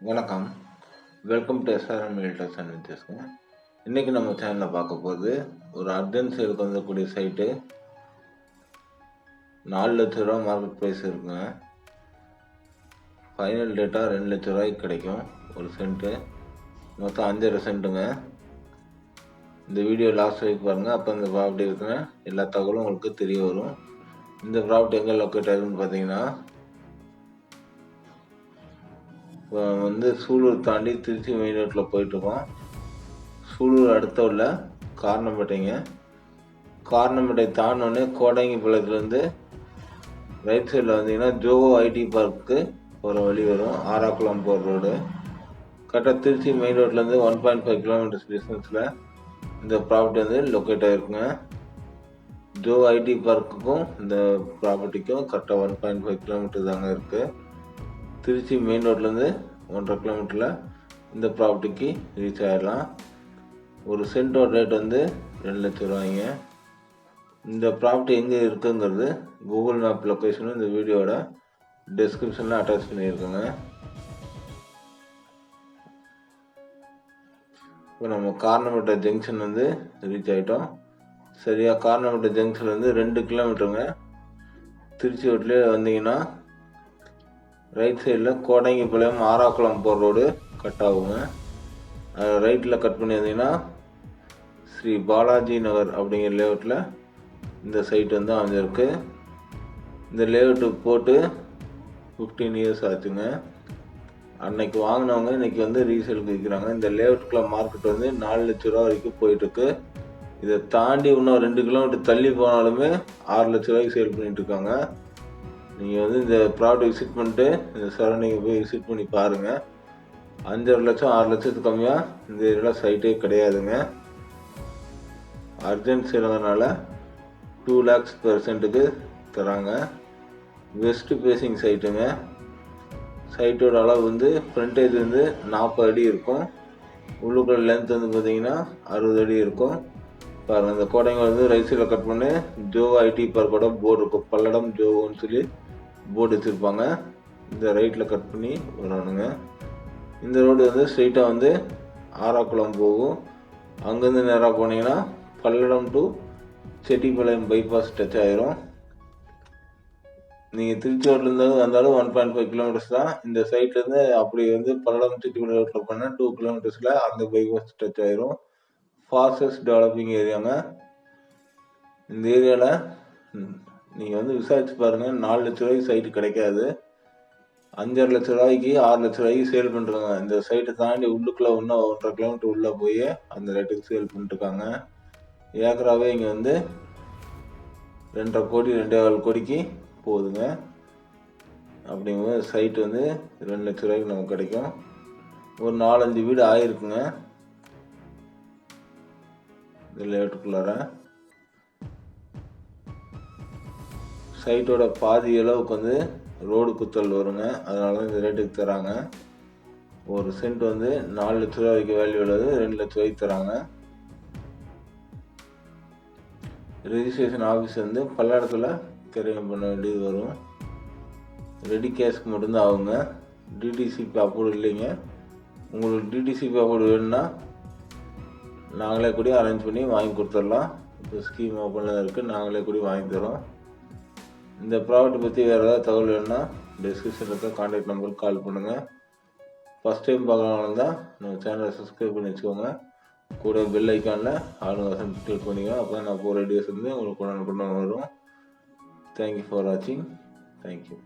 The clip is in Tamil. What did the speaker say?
வணக்கம். Welcome to SRM realtors and விச்சஸ்ங்க. இன்றைக்கி நம்ம சேனலில் பார்க்க போகிறது ஒரு அர்ஜென்ட் சேலுக்கு வந்துக்கூடிய சைட்டு. 4 லட்ச ரூபா மார்க்கெட் ப்ரைஸ் இருக்குங்க. ஃபைனல் டேட்டா 2 லட்ச ரூபாய்க்கு கிடைக்கும் ஒரு சென்ட்டு. மொத்தம் 5.5 சென்ட்டுங்க. இந்த வீடியோ லாஸ்ட் வரைக்கும் பாருங்கள். அப்போ இந்த ப்ராப்பர்ட்டி இருக்குங்க எல்லா தகவலும் உங்களுக்கு தெரிய வரும். இந்த ப்ராப்பர்ட்டி எங்கே லொக்கேட் ஆகுதுன்னு பார்த்தீங்கன்னா, இப்போ சூலூர் தாண்டி திருச்சி மெயின் ரோட்டில் போயிட்டுருக்கோம். சூலூர் அடுத்த உள்ள காரணம்பேட்டைங்க. காரணம்பேட்டை தாண்டினோடனே கோடங்கிபாளையத்துலேருந்து ரைட் சைடில் வந்தீங்கன்னா ஜோகோ ஐடி பார்க்கு போகிற வழி வரும். ஆராக்குளம் போகிற ரோடு. கரெக்டாக திருச்சி மெயின் ரோட்லேருந்து 1.5 கிலோமீட்டர்ஸ் டிஸ்டன்ஸில் இந்த ப்ராப்பர்ட்டி லொக்கேட் ஆகிருக்குங்க. ஜோ ஐடி பார்க்குக்கும் இந்த ப்ராப்பர்ட்டிக்கும் கரெக்டாக 1.5 கிலோமீட்டர் தாங்க இருக்குது. திருச்சி மெயின் ரோட்லேருந்து 1.5 கிலோமீட்டரில் இந்த ப்ராப்பர்ட்டிக்கு ரீச் ஆகிடலாம். ஒரு சென்ட்டோட ரேட் 2 லட்ச ரூபாய்ங்க. இந்த ப்ராப்பர்ட்டி எங்கே இருக்குங்கிறது கூகுள் மேப் லொக்கேஷனும் இந்த வீடியோட டிஸ்கிரிப்ஷனில் அட்டாச் பண்ணியிருக்கோங்க. இப்போ நம்ம காரணம்பேட்டை ஜங்ஷன் ரீச் ஆகிட்டோம். சரியாக காரணம்பேட்டை ஜங்ஷன்லேருந்து 2 கிலோமீட்டருங்க. திருச்சி ரோட்லேயே வந்தீங்கன்னா ரைட் சைடில் கோடங்கிபாளையம் ஆராக்குளம் போகிற ரோடு கட் ஆகுங்க. ரைட்டில் கட் பண்ணி வந்தீங்கன்னா ஸ்ரீ பாலாஜி நகர் அப்படிங்கிற லேஅவுட்டில் இந்த சைட் அமைஞ்சிருக்கு. இந்த லேஅவுட்டு போட்டு 15 இயர்ஸ் ஆச்சுங்க. அன்னைக்கு வாங்கினவங்க இன்றைக்கி ரீசேலுக்கு விற்கிறாங்க. இந்த லேஅவுட்டுக்குள்ள மார்க்கெட் 4 லட்ச ரூபா வரைக்கும் போயிட்டுருக்கு. இதை தாண்டி இன்னும் 2 கிலோமீட்டர் தள்ளி போனாலுமே 6 லட்ச ரூபாய்க்கு சேல் பண்ணிகிட்ருக்காங்க. நீங்கள் இந்த ப்ராடக்ட் விசிட் பண்ணிட்டு இந்த சரௌண்டிங்கை போய் விசிட் பண்ணி பாருங்கள். 5.5 லட்சம் 6 லட்சத்துக்கு கம்மியாக இந்த ஏரியாவில் சைட்டே கிடையாதுங்க. அர்ஜென்ட் சேலுங்கிறதுனால 2 lakhs per சென்ட்டுக்கு தராங்க. West facing சைட்டுங்க. சைட்டோட அளவு ஃப்ரண்டேஜ் 40 அடி இருக்கும். உள்ளுக்குள்ள லென்த் பார்த்தீங்கன்னா 60 அடி இருக்கும். பாருங்கள், இந்த கோடைங்க ரைட் சைடில் கட் பண்ணி ஜோ ஐடி பார்க்கோட போர்டு இருக்கும். பல்லடம் ஜோன்னு சொல்லி போர்டு வச்சுருப்பாங்க. இந்த ரைட்டில் கட் பண்ணி வரணுங்க. இந்த ரோடு ஸ்ட்ரெயிட்டாக ஆராக்குளம் போகும். அங்கேருந்து நேராக போனீங்கன்னா Palladam to Chettipalayam bypass touch ஆயிரும். நீங்கள் திருச்சி ரோட்லேருந்து வந்தாலும் 1.5 கிலோமீட்டர்ஸ் தான். இந்த சைட்லேருந்து அப்படி பல்லடம் செட்டிப்பாளையம் ரோட்டில் போனால் 2 கிலோமீட்டர்ஸில் அந்த பைபாஸ் டச் ஆயிரும். ஃபாஸ்டஸ்ட் டெவலப்பிங் ஏரியாங்க. இந்த ஏரியாவில் நீங்கள் விசாரிச்சு பாருங்கள். 4 லட்ச ரூபாய்க்கு சைட்டு கிடைக்காது. 5.5 லட்ச ரூபாய்க்கு 6 லட்ச ரூபாய்க்கு சேல் பண்ணுறாங்க. இந்த சைட்டை தாண்டி உள்ளுக்குள்ளே இன்னும் 1.5 கிலோமீட்டர் உள்ளே போய் அந்த ரேட்டுக்கு சேல் பண்ணிட்டுருக்காங்க. ஏக்கராவே இங்கே 2.5 கோடி 2.25 கோடிக்கு போகுதுங்க. அப்படிங்கும்போது சைட்டு 2 லட்ச ரூபாய்க்கு நமக்கு கிடைக்கும். ஒரு 4-5 வீடு ஆகிருக்குங்க இந்த லேஅவுட்டுக்குள்ளார. சைட்டோட பாதி அளவுக்கு ரோடு குத்தல் வருங்க. அதனால தான் இந்த ரேட்டுக்கு தராங்க. ஒரு சென்ட் 4 லட்ச ரூபா வரைக்கும் வேல்யூ உள்ளது 2 லட்ச ரூபாய்க்கு தராங்க. ரெஜிஸ்ட்ரேஷன் ஆஃபீஸ் பல்லடத்தில் கிரையம் பண்ண வேண்டியது வரும். ரெடி கேஷ்க்கு மட்டும்தான் ஆகுங்க. டிடிசிபி அப்ரூவல் இல்லைங்க. உங்களுக்கு டிடிசிபி அப்ரூவல் வேணும்னா நாங்களே கூட அரேஞ்ச் பண்ணி வாங்கி கொடுத்துடலாம். இப்போ ஸ்கீம் ஓப்பனில் இருக்குது. நாங்களே கூட வாங்கி தரோம். இந்த ப்ராடக்ட் பற்றி வேறு ஏதாவது தகவல் வேணுன்னா டிஸ்கிரிப்ஷனில் இருக்க கான்டாக்ட் நம்பருக்கு கால் பண்ணுங்கள். ஃபஸ்ட் டைம் பார்க்குறவங்க தான் நம்ம சேனலை சப்ஸ்கிரைப் பண்ணி வச்சுக்கோங்க. கூட பெல் ஐக்கானில் ஆல் கிளிக் பண்ணிக்கோங்க. அப்போ தான் நான் போகிற வீடியோஸ் உங்களுக்கு கொண்டு வரும். தேங்க்யூ ஃபார் வாட்சிங். தேங்க்யூ.